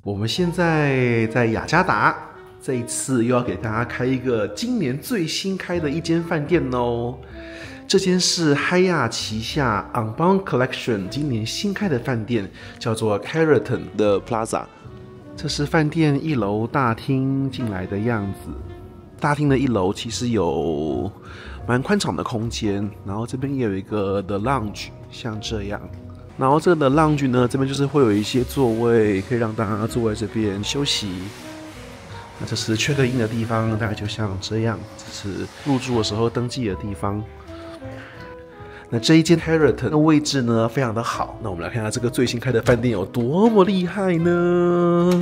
我們現在在雅加達，這一次又要給大家開一個今年最新開的一間飯店哦。這間是 Hyatt 旗下 Unbound Collection 今年新開的飯店，叫做 Carlton 的 Plaza。這是飯店一樓大廳進來的樣子。大廳的一樓其實有蠻寬敞的空間，然後這邊也有一個 The Lounge， 像這樣。然後這個 The Lounge 呢，這邊就是會有一些座位，可以讓大家坐在這邊休息。那這是 check in 的地方，大概就像這樣，這是入住的時候登記的地方。那這一間 Carlton 的位置呢，非常的好。那我們來看一下這個最新開的飯店有多麼厲害呢？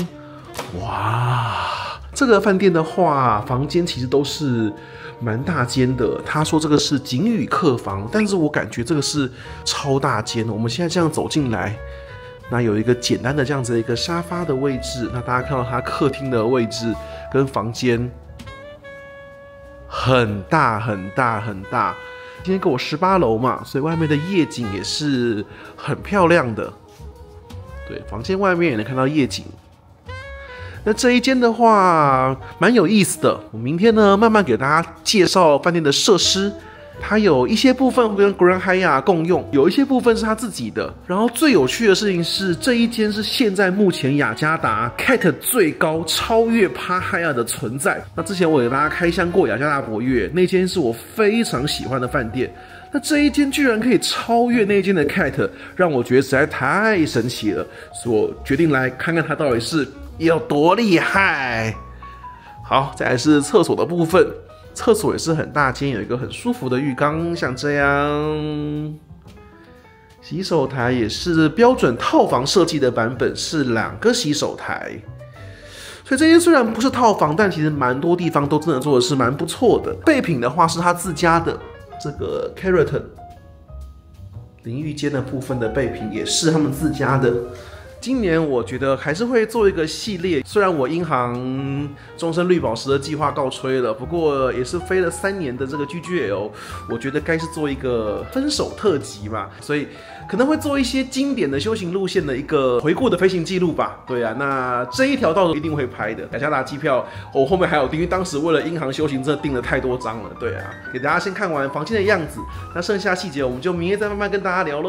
哇，這個飯店的話，房間其實都是蠻大間的。他說這個是景宇客房，但是我感覺這個是超大間。我們現在這樣走進來，那有一個簡單的這樣子的一個沙發的位置。那大家看到它客廳的位置跟房間很大很大很大。今天给我18樓嘛，所以外面的夜景也是很漂亮的。对，房間外面也能看到夜景。那這一間的话蠻有意思的，我明天呢慢慢給大家介紹飯店的設施。它有一些部分會跟 Grand Hyatt 共用，有一些部分是它自己的。然後最有趣的事情是，這一間是現在目前雅加達 CAT 最高，超越 Park Hyatt 的存在。那之前我給大家開箱過雅加達博悅，那間是我非常喜歡的飯店。那這一間居然可以超越那間的 CAT， 讓我覺得實在太神奇了，所以我決定來看看它到底是有多厲害。好，再來是廁所的部分。廁所也是很大間，有一個很舒服的浴缸，像這樣。洗手台也是標準套房設計的版本，是2個洗手台。所以這些雖然不是套房，但其實蠻多地方都真的做的是蠻不錯的。備品的話是他自家的，這個 Carlton 淋浴間的部分的備品也是他們自家的。今年我覺得還是會做一個系列，雖然我英航終身綠寶石的計劃告吹了，不過也是飛了3年的這個 GGL， 我覺得該是做一個分手特輯嘛，所以可能會做一些經典的修行路線的一個回顧的飛行記錄吧。對啊，那這一條到時候一定會拍的。雅加達機票我後面還有訂，因為當時為了英航修行真的訂了太多張了。對啊，給大家先看完房間的樣子，那剩下細節我們就明天再慢慢跟大家聊嘍。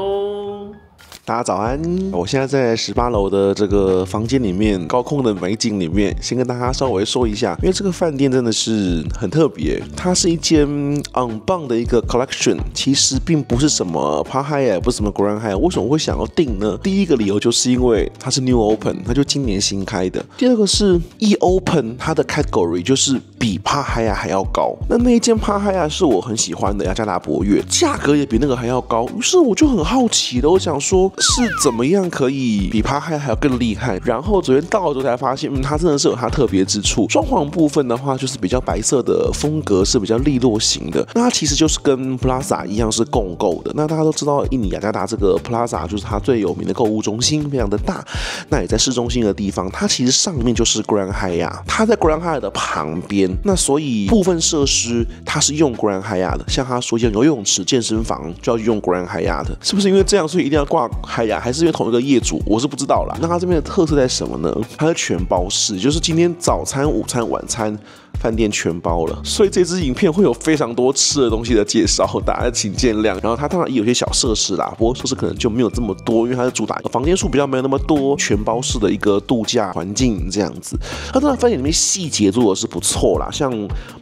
大家早安，我現在在18樓的這個房間裡面，高空的美景裡面，先跟大家稍微說一下，因為這個飯店真的是很特別，它是一間 Unbound 的一個 collection， 其實並不是什麼 Park Hyatt， 不是什麼 Grand Hyatt， 為什麼會想要訂呢？第一個理由就是因為它是 New Open， 它就今年新開的。第二個是一 Open， 它的 category 就是比 Park Hyatt 還要高。那一間 Park Hyatt 是我很喜歡的雅加達博悅，價格也比那個還要高，於是我就很好奇的，我想說是怎麼樣可以比 Park Hyatt 還要更厲害？然後昨天到了之後才發現，它真的是有它特別之處。裝潢部分的話，就是比較白色的風格，是比較利落型的。那它其實就是跟 Plaza 一樣是共構的。那大家都知道，印尼雅加達這個 Plaza 就是它最有名的購物中心，非常的大。那也在市中心的地方，它其實上面就是 Grand Hyatt， 它在 Grand Hyatt 的旁邊。那所以部分設施它是用 Grand Hyatt 的，像他說像游泳池、健身房就要用 Grand Hyatt 的，是不是因為這樣，所以一定要掛 Hyatt？還是因為同一個業主，我是不知道啦。那它這邊的特色在什麼呢？它是全包式，就是今天早餐、午餐、晚餐飯店全包了，所以這支影片會有非常多吃的東西的介紹，大家請見諒。然後它當然也有些小設施啦，不過設施可能就沒有這麼多，因為它是主打房間數比較沒有那麼多，全包式的一個度假環境這樣子。它當然飯店裡面細節做的是不錯啦，像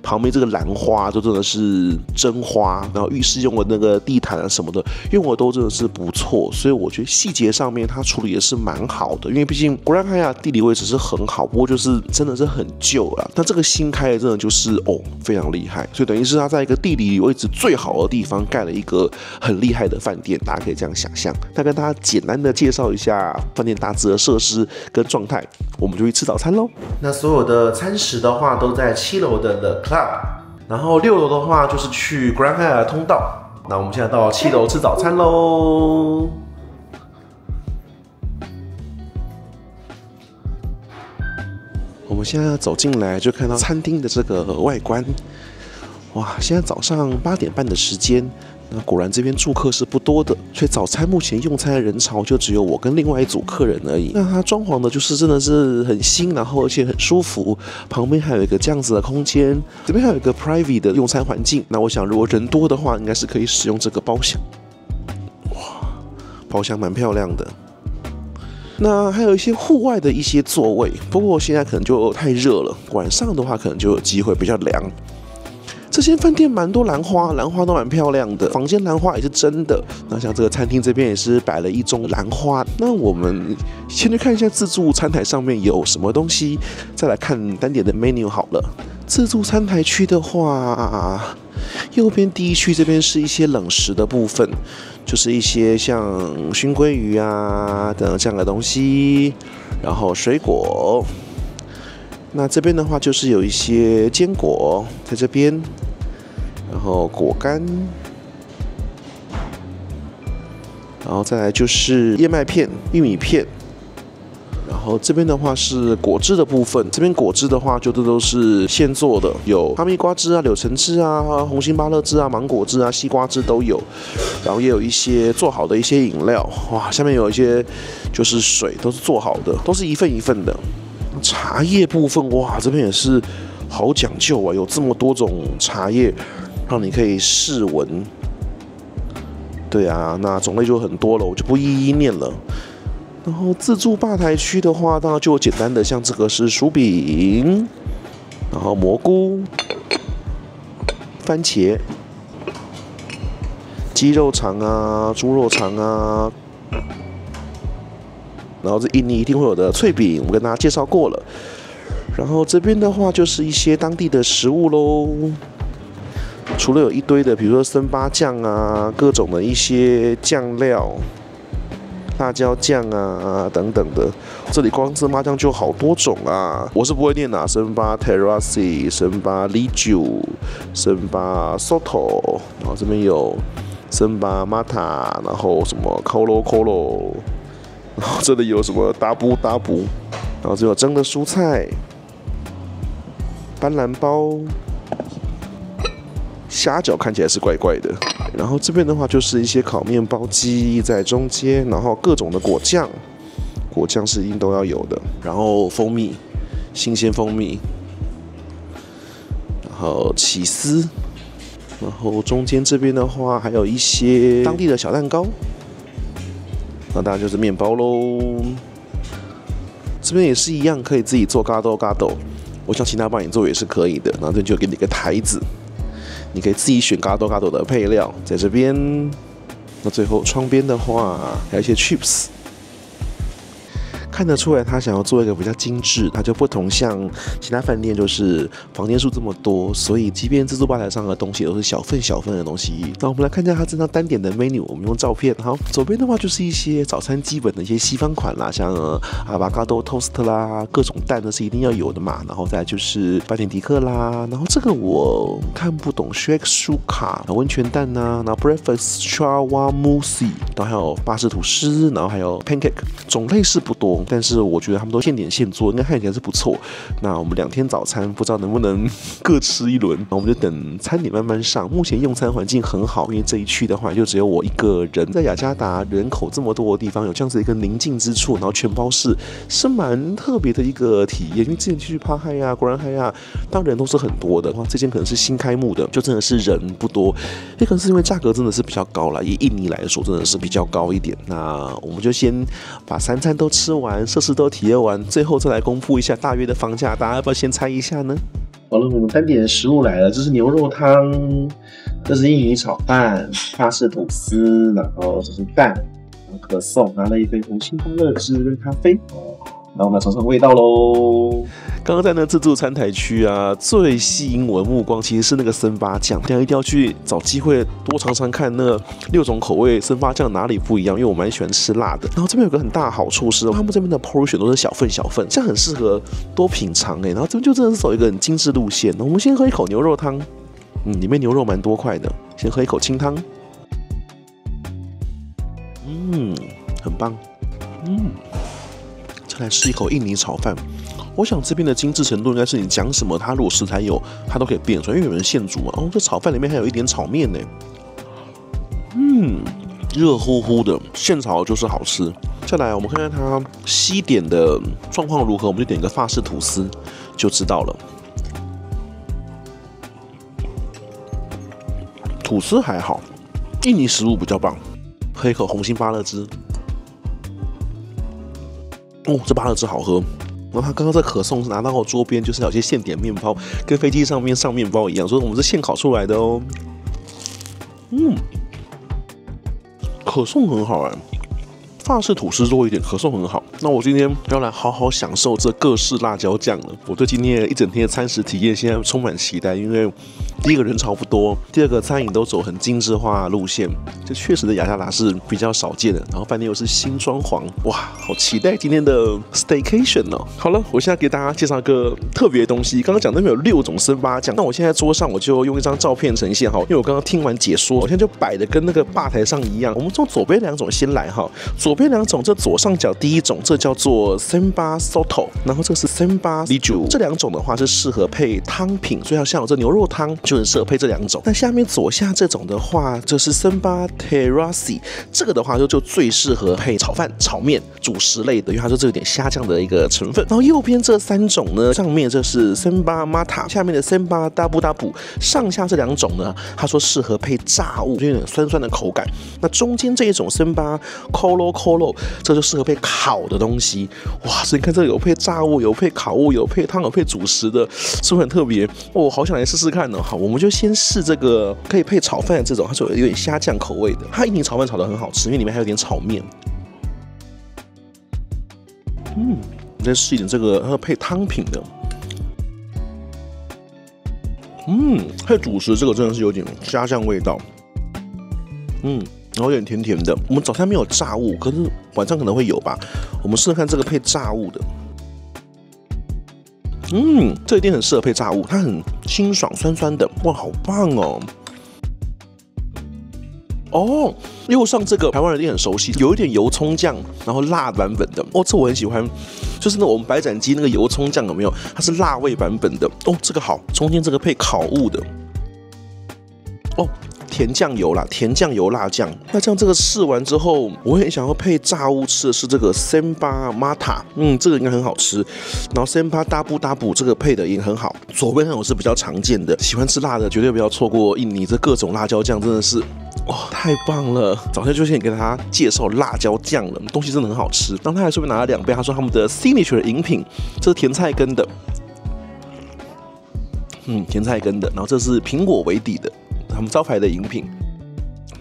旁邊這個蘭花就真的是真花，然後浴室用的那個地毯啊什麼的用的都真的是不錯，所以我覺得細節上面它處理的是蠻好的。因為畢竟 Grand Hyatt 地理位置是很好，不過就是真的是很舊啦。那這個新開的真的就是非常厲害，所以等於是它在一個地理位置最好的地方蓋了一個很厲害的飯店，大家可以這樣想象。那跟大家簡單的介紹一下飯店大致的設施跟狀態，我們就去吃早餐嘍。那所有的餐食的話都在7樓的 The Club， 然後6樓的話就是去 Grand Hyatt 通道。那我們現在到7樓吃早餐嘍。我們現在走進來就看到餐廳的這個外觀，哇，現在早上8點半的時間。那果然這邊住客是不多的，所以早餐目前用餐的人潮就只有我跟另外一組客人而已。那它裝潢的就是真的是很新，然後而且很舒服。旁邊還有一個這樣子的空間，這邊還有一個 private 的用餐環境。那我想如果人多的話，應該是可以使用這個包廂。哇，包廂蠻漂亮的。那還有一些戶外的一些座位，不過現在可能就太熱了，晚上的話可能就有機會比較涼。這間飯店蠻多蘭花，蘭花都蠻漂亮的，房間蘭花也是真的。那像這個餐廳這邊也是擺了一種蘭花。那我們先去看一下自助餐台上面有什麼東西，再來看單點的 menu 好了。自助餐台區的話，右邊第一區這邊是一些冷食的部分，就是一些像燻鮭魚啊等這樣的東西，然後水果。那這邊的話就是有一些堅果在這邊，然後果乾，然後再來就是燕麥片、玉米片，然後這邊的話是果汁的部分。這邊果汁的話就都是现做的，有哈密瓜汁啊、柳橙汁啊、紅心芭樂汁啊、芒果汁啊、西瓜汁都有，然後也有一些做好的一些飲料。哇，下面有一些就是水，都是做好的，都是一份一份的。茶葉部分，哇，這邊也是好講究啊，有這麼多種茶葉，讓你可以試聞。對啊，那種類就很多了，我就不一一念了。然後自助吧台區的話，當然就簡單的，像這個是薯餅，然後蘑菇、番茄、雞肉腸啊、豬肉腸啊。然後這印尼一定會有的脆餅，我跟大家介紹過了。然後這邊的話就是一些當地的食物嘍，除了有一堆的，比如說森巴醬啊，各種的一些醬料、辣椒醬啊等等的。這裡光森巴醬就好多種啊，我是不會念啊，森巴 terasi、森巴 liju、森巴 soto， 然後這邊有森巴 mata， 然後什麼 kolo。然後這裡有什麼達布，然後這有蒸的蔬菜、斑蘭包、蝦餃，看起來是怪怪的。然後這邊的話就是一些烤麵包機在中間，然後各種的果醬是一定都要有的。然後蜂蜜，新鮮蜂蜜，然後起司，然後中間這邊的話還有一些當地的小蛋糕。那當然就是麵包嘍，這邊也是一樣，可以自己做嘎豆。我想請他幫你做也是可以的。然後這就給你一個台子，你可以自己選嘎豆的配料，在這邊。那最後窗邊的話，還有一些 chips。看得出來，他想要做一個比較精緻，他就不同像其他飯店，就是房間數這麼多，所以即便自助吧台上的東西都是小份的東西。那我們來看一下他這張單點的 menu， 我們用照片。好，左邊的話就是一些早餐基本的一些西方款啦，像avocado toast 啦，各種蛋那是一定要有的嘛。然後再來就是巴点迪克啦，然後這個我看不懂 shakshuka 溫泉蛋啊，然後 breakfast chawanmushi， 然後還有巴式吐司，然後還有 pancake， 種類是不多。但是我覺得他們都現點現做，應該看起來是不錯。那我們2天早餐不知道能不能各吃一輪，我們就等餐點慢慢上。目前用餐環境很好，因為這一區的話就只有我一個人，在雅加達人口這麼多的地方，有這樣子一個寧靜之處，然後全包式是蠻特別的一個體驗。因為之前去帕海啊、果然海啊，當然都是很多的。哇，這間可能是新開幕的，就真的是人不多。也可能是因為價格真的是比較高啦，以印尼來說真的是比較高一點。那我們就先把3餐都吃完，設施都體驗完，最後再來公布一下大約的房價，大家要不要先猜一下呢？好了，我們单點的食物來了，這是牛肉湯，這是印尼炒飯，法式吐司，然後這是蛋，然後可頌，拿了一杯紅心芭樂汁跟咖啡。然後我們來嘗嘗味道嘍。剛剛在那自助餐台區啊，最吸引我的目光其實是那個森巴醬，這樣一定要去找機會多嘗嘗看那6種口味森巴醬哪裡不一樣，因為我蠻喜歡吃辣的。然後這邊有個很大的好處是，他們這邊的 portion 都是小份，這樣很適合多品嘗然後這邊就真的是走一個很精緻路線。我們先喝一口牛肉湯，裡面牛肉蠻多塊的，先喝一口清湯，很棒，再來吃一口印尼炒飯。我想這邊的精緻程度應該是你講什麼，它如果食材有，它都可以變出來，因為有人現煮嘛。哦，這炒飯裡面還有一點炒麵呢。熱乎乎的，現炒就是好吃。再來，我們看看它西點的狀況如何，我們就點一個法式吐司就知道了。吐司還好，印尼食物比較棒。喝一口紅心芭樂汁，哦，這芭樂汁好喝。然後他剛剛在可頌拿到我桌邊，就是有些現點麵包，跟飛機上面上麵包一樣，所以我們是現烤出來的哦。可頌很好玩，法式吐司多一點，可頌很好。那我今天要來好好享受這各式辣椒醬了。我對今天一整天的餐食體驗現在充滿期待，因為第一個人潮不多，第二個餐飲都走很精緻化的路線，這確實的雅加達是比較少見的。然後飯店又是新裝潢，哇，好期待今天的 staycation 哦。好了，我現在給大家介紹一個特別的東西。剛剛講那邊有6種森巴醬，那我現在桌上我就用一張照片呈現哈，因為我剛剛聽完解說，我現在就擺的跟那個吧台上一樣。我們从左邊2種先來哈，左邊2種，這左上角第一種，這叫做 Samba Soto， 然後這個是 Samba Liju， 這2種的話是適合配湯品，所以像我這牛肉湯就很適合配這2種。那下面左下這種的話，這是 Samba Terasi， 這個的話就最適合配炒飯、炒麵、主食類的，因為它說這有點蝦醬的一個成分。然後右邊這3種呢，上面這是 Samba Mata， 下面的 Samba Dabu Dabu， 上下這2種呢，他說適合配炸物，就有點酸酸的口感。那中間這一種 Samba Kolo Kolo， 這就適合配烤的東西。哇，所以你看這有配炸物，有配烤物，有配湯，有配主食的，是不是很特別？哦，好想來試試看呢。好，我们就先試這個可以配炒飯的這種，它是有點蝦醬口味的。它印尼炒飯炒得很好吃，因為裡面還有點炒麵。你再試一點這個，它配湯品的。配主食這個真的是有點蝦醬味道。然後有點甜甜的。我們早餐沒有炸物，可是晚上可能會有吧。我們試試看這個配炸物的。這一定很適合配炸物，它很清爽酸酸的，哇，好棒哦！哦，右上這個台灣人一定很熟悉，有一點油蔥醬，然後辣版本的。哦，這我很喜歡，就是那我們白斬雞那個油蔥醬有沒有？它是辣味版本的。哦，這個好，中間這個配烤物的。哦。甜醬油啦，甜醬油辣醬。那像這個試完之後，我很想要配炸物吃的是這個 Samba Mata， 這個應該很好吃。然後 Samba Dabu Dabu 這個配的也很好。左邊那種是比較常見的，喜歡吃辣的絕對不要錯過印尼這各種辣椒醬，真的是哇，太棒了！早上就先給大家介紹辣椒醬了，東西真的很好吃。然後他還順便拿了2杯，他說他們的 signature 的飲品，這是甜菜根的，甜菜根的。然後這是蘋果為底的。他們招牌的飲品，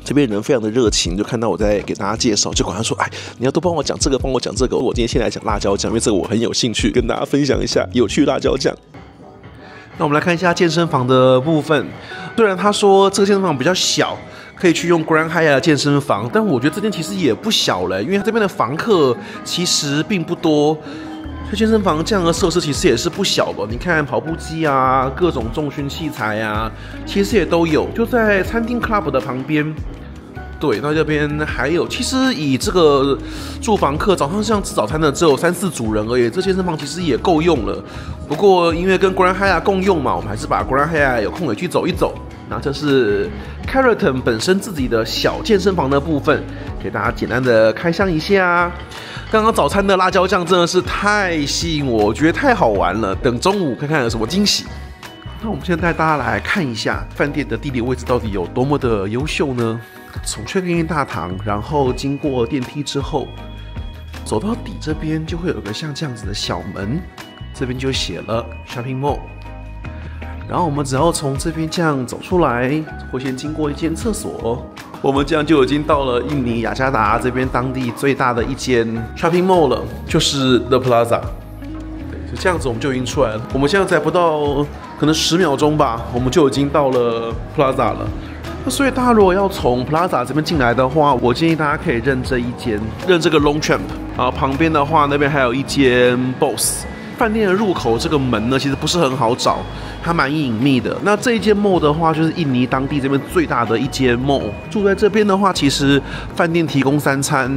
這邊人非常的熱情，就看到我在給大家介紹，就管他說：“哎，你要多幫我講這個，幫我講這個。”我今天先來講辣椒醬，因為這個我很有興趣，跟大家分享一下有趣辣椒醬。那我們來看一下健身房的部分。雖然他說這個健身房比較小，可以去用 Grand Hyatt 的健身房，但我覺得這間其實也不小了，因為這邊的房客其實並不多。健身房這樣的設施其實也是不小的，你看跑步機啊，各種重訓器材啊，其實也都有，就在餐廳 Club 的旁邊。對，那這邊還有，其實以這個住房客早上像吃早餐的只有3、4組人而已，這健身房其實也夠用了。不過因為跟 Grand Hyatt 共用嘛，我們還是把 Grand Hyatt 有空也去走一走。那這是 Carlton 本身自己的小健身房的部分，給大家簡單的開箱一下。剛剛早餐的辣椒醬真的是太吸引我，我覺得太好玩了。等中午看看有什麼驚喜。那我們現在帶大家來看一下飯店的地理位置到底有多麼的優秀呢？從 check-in 大堂，然後經過電梯之後，走到底這邊就會有個像這樣子的小門，這邊就寫了 Shopping Mall。然後我們只要從這邊這樣走出來，會先經過一間廁所，我們這樣就已經到了印尼雅加達這邊當地最大的一間 shopping mall 了，就是 The Plaza。對，就這樣子我們就已經出來了。我們現在才不到可能10秒鐘吧，我们就已經到了 Plaza 了。那所以大家如果要從 Plaza 這邊進來的話，我建議大家可以認這一間，認這個 Longchamp。然後旁邊的話，那邊還有一間 Boss。飯店的入口這個門呢，其實不是很好找，它蠻隱秘的。那這一間 mall 的話，就是印尼當地這邊最大的一間 mall。住在這邊的話，其實飯店提供3餐，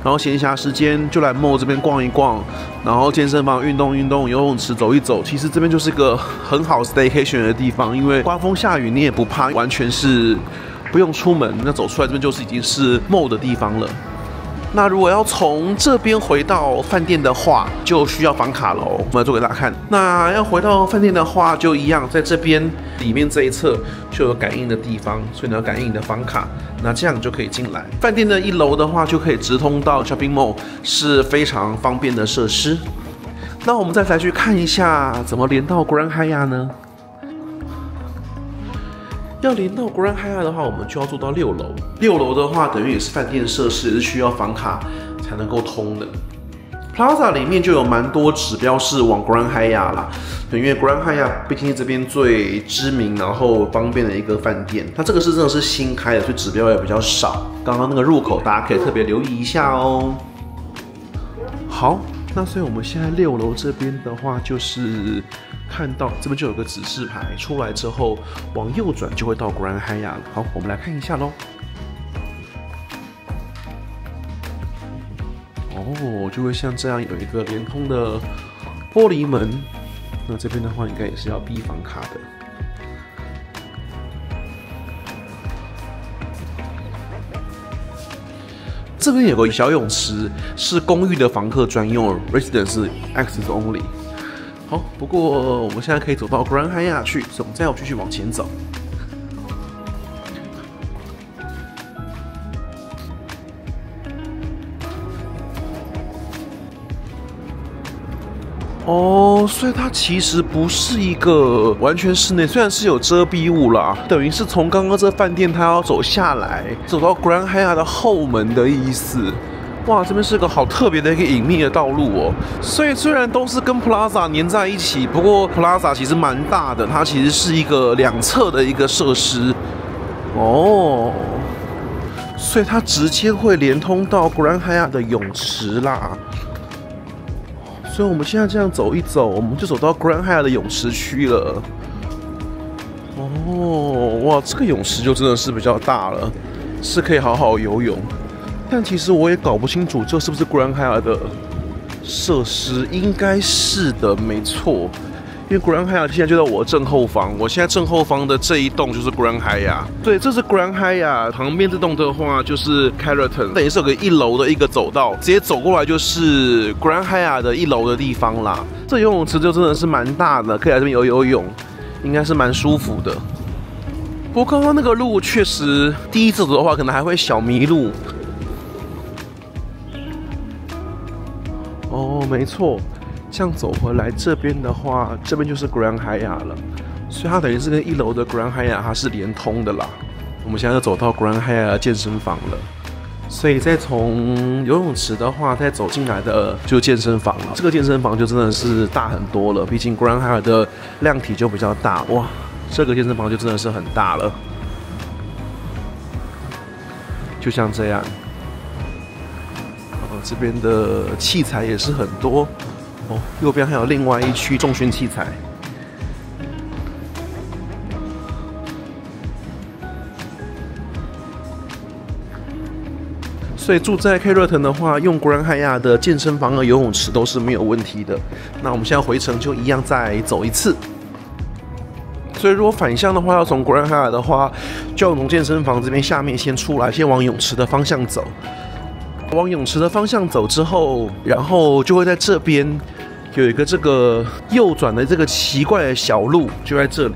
然後閒暇時間就來 mall 這邊逛一逛，然後健身房運動運動，游泳池走一走。其實這邊就是一個很好 staycation 的地方，因為刮風下雨你也不怕，完全是不用出門，那走出來這邊就是已經是 mall 的地方了。那如果要從這邊回到飯店的話，就需要房卡咯。我們來做給大家看。那要回到飯店的話，就一樣，在這邊裡面這一側就有感應的地方，所以你要感應你的房卡，那這樣就可以進來。飯店的1樓的話，就可以直通到 shopping mall， 是非常方便的設施。那我們再來去看一下怎麼連到 Grand Hyatt 呢？要連到 Grand Hyatt 的話，我們就要坐到6樓。6樓的話，等於也是飯店設施，也是需要房卡才能夠通的。Plaza 裡面就有蠻多指標是往 Grand Hyatt 啦，因為 Grand Hyatt 畢竟是這邊最知名然後方便的一個飯店。它這個是真的是新開的，所以指標也比較少。剛剛那個入口大家可以特別留意一下哦。好，那所以我們現在6樓這邊的話，就是看到這邊就有個指示牌，出來之後往右轉就會到 Grand Hyatt 了。好，我們來看一下咯。哦，就會像這樣有一個連通的玻璃門。那這邊的話，應該也是要逼房卡的。這邊有個小泳池，是公寓的房客專用 ，Residence Access Only。好，不過我們現在可以走到 Grand Hyatt 去，所以我们再要繼續往前走。哦，所以它其實不是一個完全室內，雖然是有遮蔽物啦，等於是從剛剛這飯店它要走下來，走到 Grand Hyatt 的後門的意思。哇，這邊是個好特別的一個隱秘的道路哦。所以雖然都是跟 Plaza 連在一起，不過 Plaza 其實蠻大的，它其實是一個兩側的一個設施。哦，所以它直接會連通到 Grand Hyatt 的泳池啦。所以我們現在這樣走一走，我們就走到 Grand Hyatt 的泳池區了。哦，哇，這個泳池就真的是比較大了，是可以好好游泳。但其實我也搞不清楚這是不是 Grand Hyatt 的設施，應該是的，沒錯。因為 Grand Hyatt 現在就在我正後方，我現在正後方的這一棟就是 Grand Hyatt。對，這是 Grand Hyatt， 旁邊這棟的話就是 Carlton， 等於是有個1樓的一個走道，直接走過來就是 Grand Hyatt 的1樓的地方啦。這游泳池就真的是蠻大的，可以來這邊游泳，應該是蠻舒服的。不過剛剛那個路確實第一次走的話，可能還會小迷路。哦，沒錯。這樣走回來這邊的話，這邊就是 Grand Hyatt 了，所以它等於是跟1樓的 Grand Hyatt 它是連通的啦。我們現在就走到 Grand Hyatt 健身房了，所以再從游泳池的話，再走進來的就是健身房了。這個健身房就真的是大很多了，畢竟 Grand Hyatt 的量體就比較大。哇，這個健身房就真的是很大了，就像這樣。這邊的器材也是很多。哦，右邊還有另外一區重訓器材。所以住在 Carlton 的話，用 Grand Hyatt 的健身房和游泳池都是沒有問題的。那我們現在回程就一樣再走一次。所以如果反向的話，要從 Grand Hyatt 的話，就要從健身房這邊下面先出來，先往泳池的方向走。往泳池的方向走之後，然後就會在這邊有一個這個右轉的這個奇怪的小路，就在這裡。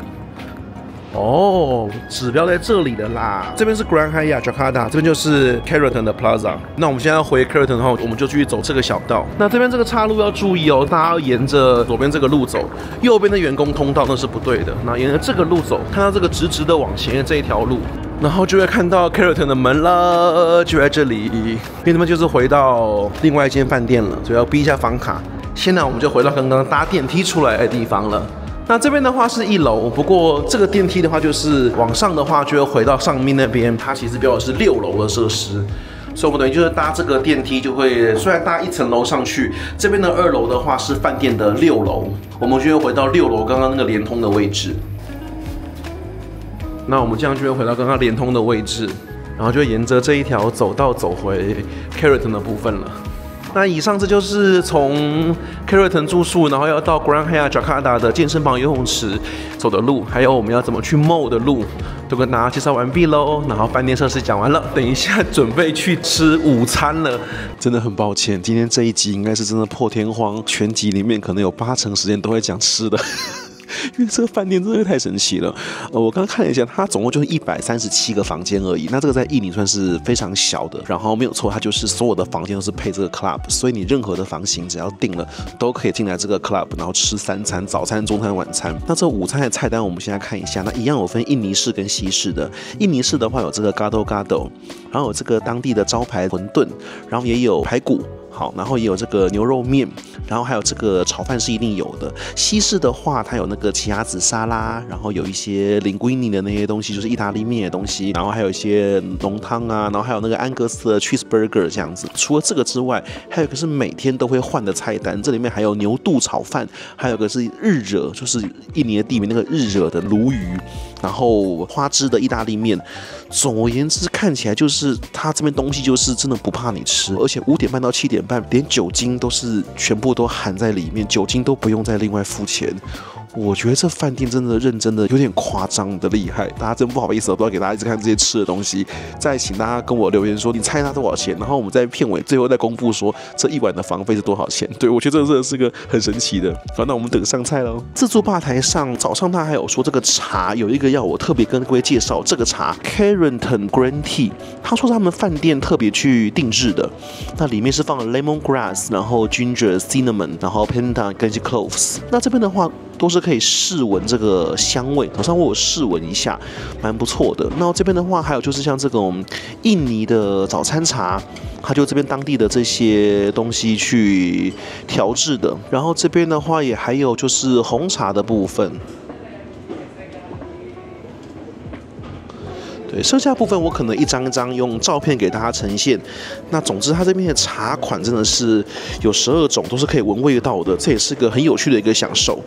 哦，指標在這裡的啦。這邊是 Grand Hyatt Jakarta， 這邊就是 Carlton 的 Plaza。那我們現在要回 Carlton 的話，我們就繼續走這個小道。那這邊這個岔路要注意哦，大家要沿着左邊這個路走，右邊的員工通道那是不對的。那沿着這個路走，看到這個直直的往前的這一條路，然後就會看到 Carlton 的門啦，就在這裡。因為他們就是回到另外一間飯店了，所以要逼一下房卡。現在我們就回到剛剛搭電梯出來的地方了。那這邊的話是1樓，不過這個電梯的話就是往上的話就會回到上面那邊，它其實標的是6樓的設施。所以我們等於就是搭這個電梯就會，雖然搭1層樓上去，這邊的2樓的話是飯店的6樓，我們就會回到6樓剛剛那個連通的位置。那我們這樣就會回到剛剛連通的位置，然後就沿着這一條走道走回 Keraton 的部分了。那以上這就是從 Keraton 住宿，然後要到 Grand Hyatt Jakarta 的健身房、游泳池走的路，還有我們要怎麼去 mall 的路，都跟大家介紹完畢嘍。然後飯店設施講完了，等一下準備去吃午餐了。真的很抱歉，今天這一集應該是真的破天荒，全集裡面可能有80%時間都會講吃的。因為這個飯店真的太神奇了，我剛剛看了一下，它總共就是137個房間而已。那這個在印尼算是非常小的，然後沒有錯，它就是所有的房間都是配這個 club， 所以你任何的房型只要訂了，都可以進來這個 club， 然後吃3餐，早餐、中餐、晚餐。那這午餐的菜單我們現在看一下，那一樣有分印尼式跟西式的。印尼式的話有這個 gado-gado， 然後有這個當地的招牌餛飩，然後也有排骨。好，然後也有這個牛肉麵，然後還有這個炒飯是一定有的。西式的話，它有那個奇亞籽沙拉，然後有一些linguine的那些東西，就是意大利麵的東西，然後還有一些濃湯啊，然後還有那個安格斯的 cheeseburger 這樣子。除了這個之外，還有一個是每天都會換的菜單，這裡面還有牛肚炒飯，還有一個是日惹，就是印尼的地名那個日惹的鱸魚，然後花枝的意大利麵。總而言之，看起來就是它這邊東西就是真的不怕你吃，而且5點半到7點半，連酒精都是全部都含在裡面，酒精都不用再另外付錢。我覺得這飯店真的認真的有點誇張的厲害，大家真不好意思，我不要給大家一直看這些吃的東西。再請大家跟我留言說，你猜它多少錢，然後我們在片尾最後再公布說這一晚的房費是多少錢。對，我覺得這真的是個很神奇的。好，那我們等上菜嘍。自助吧台上，早上他還有說這個茶有一個要我特別跟各位介紹，這個茶 Keraton Green Tea， 他說是他們飯店特別去定制的，那裡面是放了 lemongrass， 然後 ginger、cinnamon， 然後 penta 跟一些 cloves。那這邊的話都是可以試聞這個香味，早上我有試聞一下，蠻不錯的。那這邊的話，還有就是像這種印尼的早餐茶，它就這邊當地的這些東西去調製的。然後這邊的話，也還有就是紅茶的部分。對，剩下部分我可能一張一張用照片給大家呈現。那總之，它這邊的茶款真的是有12種，都是可以聞味道的，這也是個很有趣的一個享受。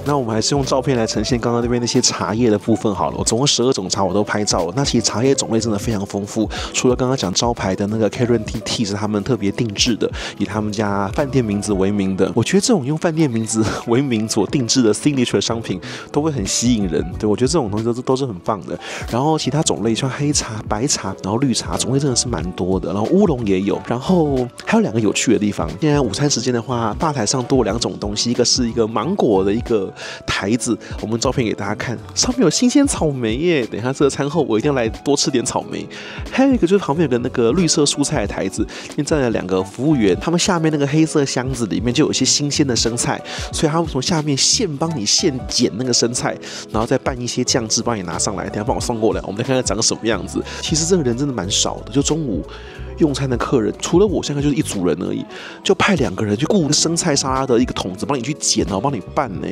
那我們還是用照片來呈現剛剛那邊那些茶葉的部分好了。我总共12種茶我都拍照了。那其實茶葉種類真的非常豐富，除了剛剛講招牌的那個 Keraton Tea 是他們特別定制的，以他們家飯店名字為名的。我覺得這種用飯店名字為名所定制的 signature 商品都會很吸引人。對，我覺得這種東西都是很棒的。然後其他種類像黑茶、白茶，然後綠茶種類真的是蠻多的。然後烏龍也有。然後還有2個有趣的地方。現在午餐時間的話，吧台上多了2種東西，一個是一個芒果的一個台子，我們照片給大家看，上面有新鮮草莓耶。等一下這個餐後我一定要來多吃點草莓。還有一個就是旁邊有個那個綠色蔬菜的台子，裡面站了2個服務員，他們下面那個黑色箱子裡面就有一些新鮮的生菜，所以他們從下面幫你現剪那個生菜，然後再拌一些醬汁幫你拿上来，等一下幫我送過來，我們再看看長什麼樣子。其實這個人真的蠻少的，就中午用餐的客人，除了我现在就是一組人而已，就派2個人去顧生菜沙拉的一個桶子，幫你去剪，然後幫你拌呢。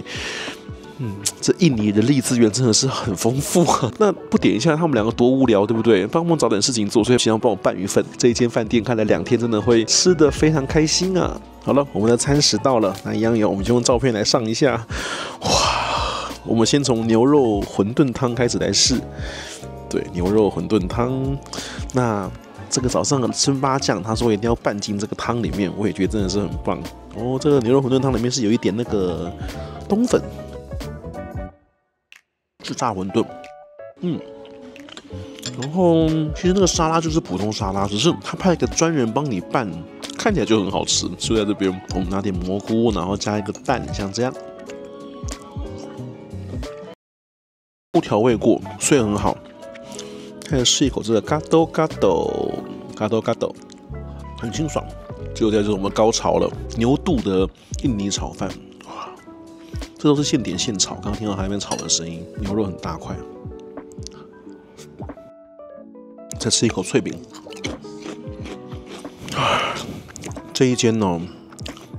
這印尼人力資源真的是很豐富啊！那不點一下他們2個多無聊，對不對？幫忙找點事情做，所以希望幫我拌一份。這一間飯店看來2天真的會吃得非常開心啊！好了，我們的餐食到了，那一樣有，我們就用照片來上一下。哇，我們先從牛肉餛飩湯開始來試。對，牛肉餛飩湯。那這個早上的砷巴醬，他說一定要拌進這個湯裡面，我也覺得真的是很棒哦。這個牛肉餛飩湯裡面是有一點那個冬粉。是炸餛飩，然後其實那個沙拉就是普通沙拉，只是他派一個專人幫你拌，看起來就很好吃。所以在這邊我們拿點蘑菇，然後加一個蛋，像這樣，不調味過，所以很好。開始試一口這個 gado-gado， 很清爽。最後就是我們高潮了，牛肚的印尼炒飯。這都是現點現炒，剛剛聽到他那邊炒的聲音，牛肉很大塊。再吃一口脆餅，這一間哦，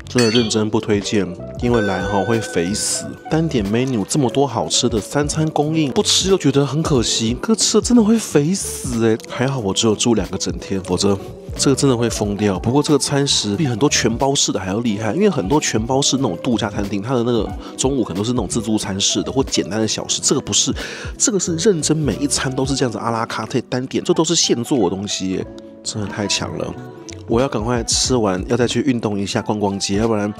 真真的認真不推薦，因為來會肥死。單點 menu 這麼多好吃的3餐供應，不吃又覺得很可惜，可吃了真的會肥死哎。還好我只有住2個整天，否則這個真的會瘋掉。不過這個餐食比很多全包式的還要厲害，因為很多全包式那種度假餐廳，它的那個中午可能都是那種自助餐式的或簡單的小食，這個不是，這個是認真每一餐都是這樣子阿拉卡特單點，這都是現做的東西耶，真的太強了。我要趕快吃完，要再去運動一下，逛逛街，要不然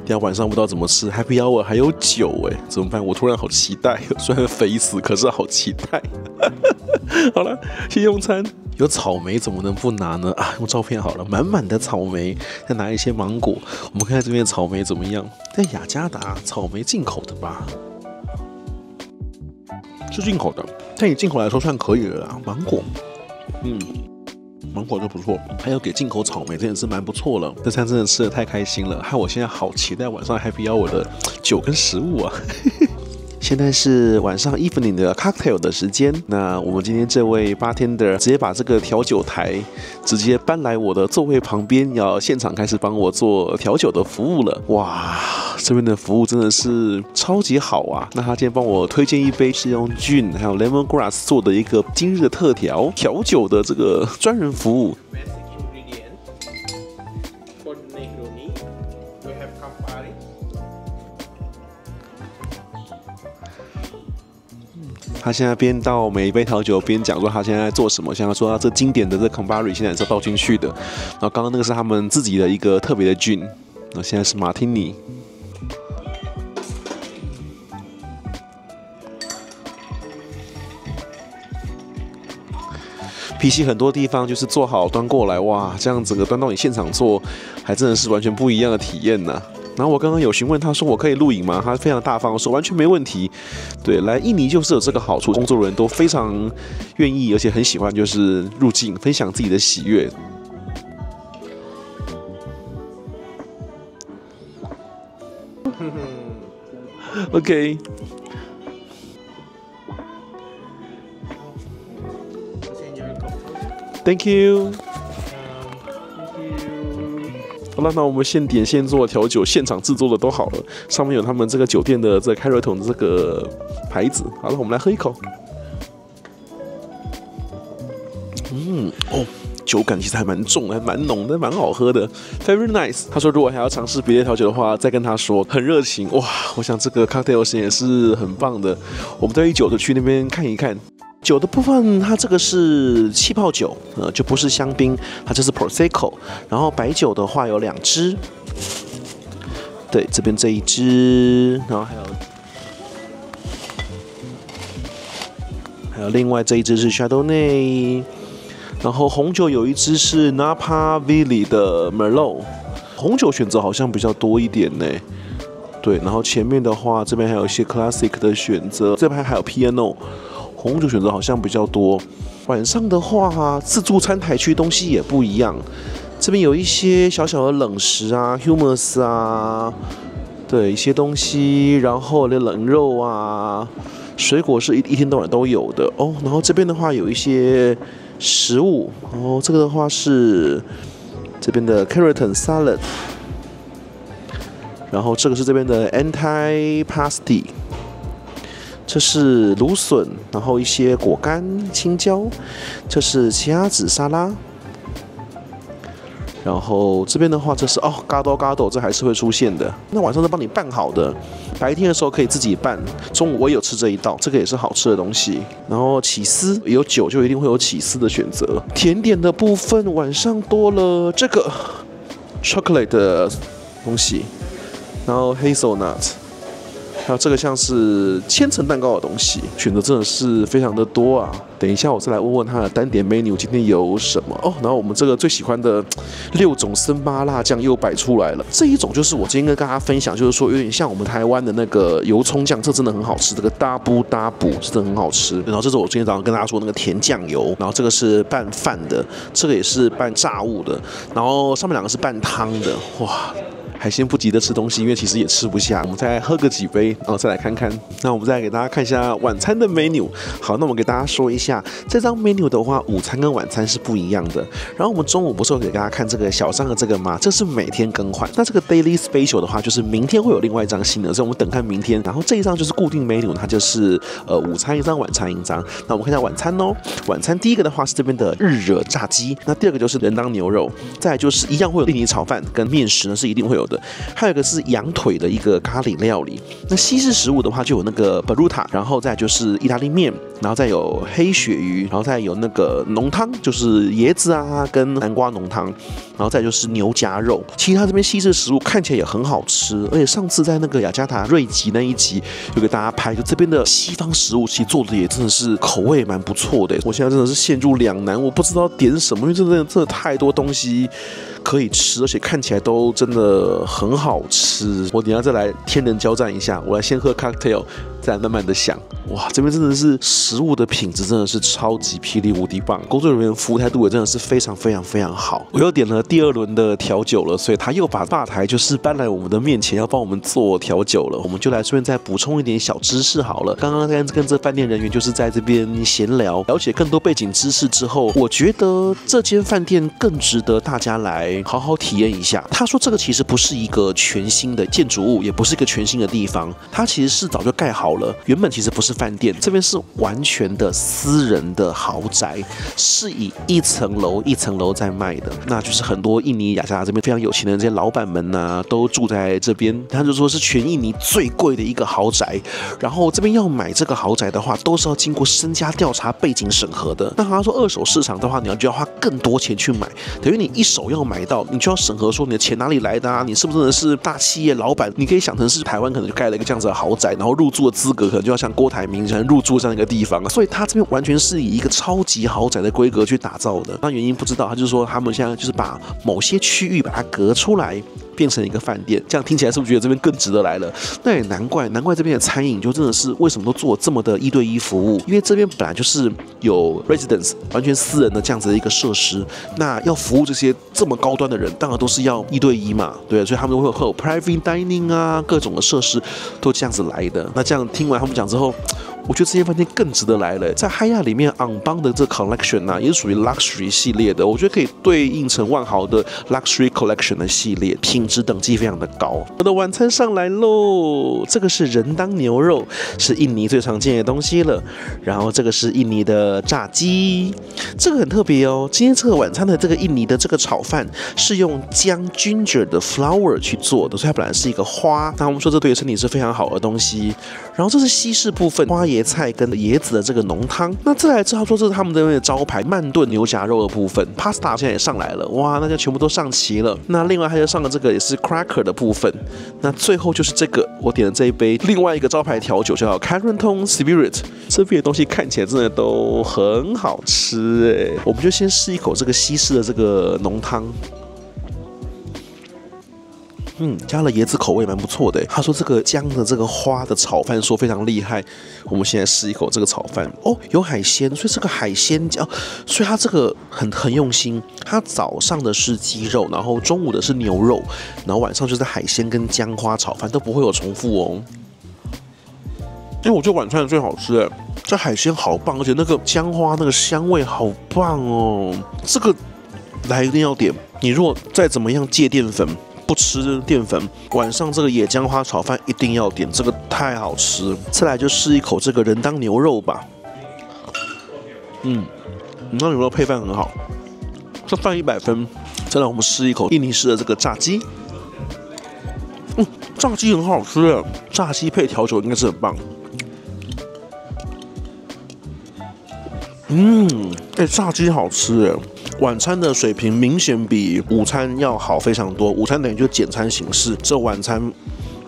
等下晚上不知道怎麼吃。Happy Hour 還有酒哎，怎麼辦？我突然好期待，雖然肥死，可是好期待。好了，先用餐。有草莓怎麼能不拿呢？啊，用照片好了，滿滿的草莓，再拿一些芒果。我們看看這邊的草莓怎麼樣？在雅加達，草莓進口的吧？是進口的，但以進口來說算可以了啦。芒果，芒果就不錯，還有給進口草莓，真的是蠻不錯了。這餐真的吃得太開心了，害我現在好期待晚上 Happy Hour 的酒跟食物啊！現在是晚上 evening 的 cocktail 的時間。那我們今天這位 bartender 直接把這個調酒台直接搬來我的座位旁邊，要現場開始幫我做調酒的服務了。哇，這邊的服務真的是超級好啊！那他今天幫我推薦一杯是用 gin 還有 lemongrass 做的一個今日的特調酒的這個專人服務。他现在邊倒每一杯調酒邊講說他現在在做什麼，像他說他這經典的這 Campari 現在是要倒進去的，然後剛剛那個是他們自己的一個特別的 gin， 那現在是馬提尼。PC 很多地方就是做好端過來，哇，這樣整個端到你現場做，還真的是完全不一樣的體驗呢。然後我剛剛有詢問他說我可以錄影嗎？他非常大方說完全沒問題。對，來印尼就是有這個好處，工作人員都非常願意，而且很喜歡就是入境分享自己的喜悅。OK。Thank you。好了，那我們现點现做調酒，现場制作的都好了，上面有他們這個酒店的這個開瑞桶的這個牌子。好了，我們來喝一口。酒感其實還蠻重，還蠻濃的，蠻好喝的 ，very nice。他說如果還要嘗試別的調酒的話，再跟他說，很熱情哇！我想這個 cocktail 實驗也是很棒的，我們對於酒的去那邊看一看。酒的部分，它這個是氣泡酒，就不是香檳，它這是 Prosecco。然後白酒的話有2支，對，這邊這一支，然後還有另外這一支是 Chardonnay。然後紅酒有一支是 Napa Valley 的 Merlot， 紅酒選擇好像比較多一點呢。對，然後前面的話，這邊還有一些 Classic 的選擇，這邊還有 Piano。紅酒選擇好像比較多。晚上的話，自助餐台區東西也不一樣。這邊有一些小小的冷食啊 ，hummus 啊，對，一些東西，然後的冷肉啊，水果是一天到晚都有的哦。然後這邊的話有一些食物哦，這個的話是這邊的 Keratin Salad， 然後這個是這邊的 Antipasti。這是蘆筍，然後一些果乾、青椒。這是奇亞籽沙拉。然後這邊的話，這是gado，這還是會出現的。那晚上都幫你拌好的，白天的時候可以自己拌。中午我也有吃這一道，這個也是好吃的東西。然後起司，有酒就一定會有起司的選擇。甜點的部分，晚上多了這個 chocolate 的東西，然後 hazelnut。還有這個像是千層蛋糕的東西，選擇真的是非常的多啊！等一下我再來問問他的單點 menu 今天有什麼哦。然後我們這個最喜歡的6種森巴辣醬又擺出來了，這一種就是我今天跟大家分享，就是說有點像我們台灣的那個油蔥醬，這真的很好吃，這個 double 真的很好吃。然後這是我今天早上跟大家說那個甜醬油，然後這個是拌飯的，這個也是拌炸物的，然後上面2個是拌湯的，哇！海鮮不急着吃東西，因為其實也吃不下，我們再喝個幾杯，然後再來看看。那我們再來給大家看一下晚餐的 menu。好，那我給大家說一下，這張 menu 的話，午餐跟晚餐是不一樣的。然後我們中午不是有給大家看這個小張的這個嗎？這是每天更換。那這個 daily special 的話，就是明天會有另外一張新的，所以我們等看明天。然後這一張就是固定 menu，它就是午餐一張，晚餐一張。那我們看一下晚餐哦。晚餐第一個的話是這邊的日惹炸雞，那第二個就是人當牛肉，再來就是一樣會有印尼炒飯跟麵食呢是一定會有的，還有一個是羊腿的一個咖喱料理。那西式食物的話就有那個 Baruta， 然後再來就是意大利麵，然後再有黑鱈魚，然後再有那個濃湯，就是椰子啊跟南瓜濃湯，然後再就是牛夾肉。其實它這邊西式食物看起來也很好吃，而且上次在那個雅加達瑞吉那一集有給大家拍，就這邊的西方食物其實做的也真的是口味蠻不錯的。我現在真的是陷入兩難，我不知道點什麼，因为真的太多東西可以吃，而且看起来都真的很好吃。我等一下再來天人交戰一下，我来先喝 cocktail， 再来慢慢的想。哇，這邊真的是食物的品質真的是超級霹靂無敵棒，工作人員服務態度也真的是非常非常非常好。我又點了第二輪的調酒了，所以他又把吧台就是搬來我們的面前要幫我們做調酒了。我們就來順便再補充一點小知識好了。剛剛跟這飯店人員就是在這邊閒聊，了解更多背景知識之後，我覺得這間飯店更值得大家來好好體驗一下。他說這個其實不是一個全新的建築物，也不是一個全新的地方，它其實是早就蓋好了。原本其實不是飯店，這邊是完全的私人的豪宅，是以一層樓一層樓在賣的。那就是很多印尼雅加達這邊非常有錢的這些老闆們啊，都住在這邊。他就說是全印尼最貴的一個豪宅。然後這邊要買這個豪宅的話，都是要經過身家調查、背景審核的。那他說二手市場的話，你就要花更多錢去買，等於你一手要買到，你就要審核說你的錢哪裡來的啊？你是不是真的是大企業老闆？你可以想成是台灣可能就蓋了一個這樣子的豪宅，然後入住的資格可能就要像郭台銘入住這樣一個地方，所以他這邊完全是以一個超級豪宅的規格去打造的。那原因不知道，他就是說他們現在就是把某些區域把它隔出來，变成一個飯店，這樣聽起來是不是覺得這邊更值得來了？那也難怪這邊的餐飲就真的是為什麼都做這麼的1對1服務，因為這邊本來就是有 residence 完全私人的這樣子的一個設施，那要服務這些這麼高端的人，當然都是要1對1嘛，對，所以他們都會有 private dining 啊，各種的設施都這樣子來的。那這樣聽完他們講之後，我覺得這間飯店更值得來了。在嗨亞裡面 On-Bond 的這 collection 啊，也是屬於 luxury 系列的，我覺得可以對應成萬豪的 luxury collection 的系列，品質等級非常的高。我的晚餐上來嘍，這個是人當牛肉，是印尼最常見的東西了。然後這個是印尼的炸雞，這個很特別哦。今天這個晚餐的這個印尼的這個炒飯是用薑 ginger 的 flower 去做的，所以它本來是一個花。那我們說這對身體是非常好的東西。然後這是西式部分，花椰菜跟椰子的這個濃湯。那再來之後說這是他們的招牌慢燉牛夾肉的部分 ，pasta 現在也上來了，哇，那就全部都上齊了。那另外還有上了這個也是 cracker 的部分。那最後就是這個我點的這一杯另外一個招牌調酒叫 Carenton Spirit， 這邊的東西看起來真的都很好吃哎。我們就先試一口這個西式的這個濃湯。加了椰子口味蠻不錯的。他說這個薑的這個花的炒飯說非常厲害，我們現在試一口這個炒飯哦，有海鮮，所以這個海鮮哦，所以他這個很用心。他早上的是雞肉，然後中午的是牛肉，然後晚上就是海鮮跟薑花炒飯都不会有重複哦。因為我覺得晚餐最好吃哎，這海鮮好棒，而且那個薑花那個香味好棒哦，這個來一定要點。你如果再怎麼樣戒澱粉，不吃澱粉，晚上這個野薑花炒飯一定要點，這個太好吃。再來就試一口這個人當牛肉吧。人當牛肉配飯很好，這飯100分。再來我們試一口印尼式的這個炸雞。炸雞很好吃耶，炸雞配調酒應該是很棒。炸雞好吃耶。晚餐的水平明顯比午餐要好非常多，午餐等於就簡餐形式，這晚餐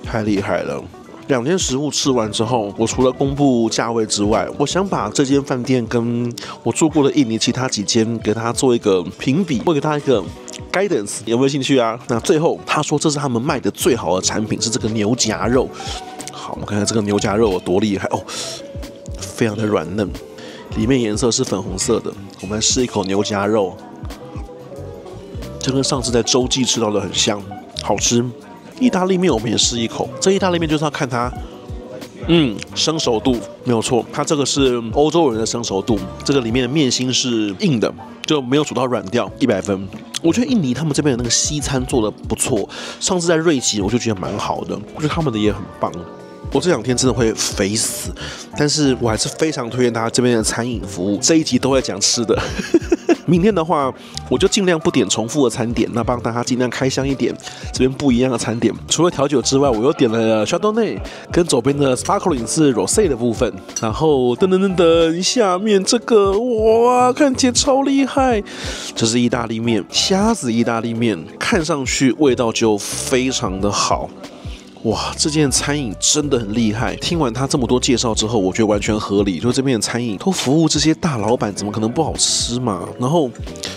太厲害了。2間食物吃完之後，我除了公布價位之外，我想把這間飯店跟我住過的印尼其他幾間給他做一個評比，會給他一個 guidance， 有沒有興趣啊？那最後他說這是他們賣的最好的產品是這個牛夾肉。好，我們看看這個牛夾肉有多厲害哦，非常的軟嫩。裡面顏色是粉紅色的，我們來試一口牛夾肉，就跟上次在洲際吃到的很像，好吃。意大利麵我們也試一口，這意大利麵就是要看它，生熟度沒有錯，它這個是歐洲人的生熟度，這個裡面的麵心是硬的，就沒有煮到軟掉，100分。我覺得印尼他們這邊的那個西餐做的不錯，上次在瑞吉我就覺得蠻好的，我覺得他們的也很棒。我這2天真的會肥死，但是我還是非常推薦大家這邊的餐飲服務。這一集都會講吃的，明天的話我就盡量不點重複的餐點，那幫大家盡量開箱一點這邊不一樣的餐點。除了調酒之外，我又點了 Chardonnay 跟左邊的 Sparkling 是 Rosé 的部分。然後下面這個哇，看起來超厲害，這是意大利麵，蝦子意大利麵，看上去味道就非常的好。哇，這間餐飲真的很厲害！聽完他這麼多介紹之後，我覺得完全合理。就這邊的餐飲都服務這些大老闆，怎麼可能不好吃嘛？然後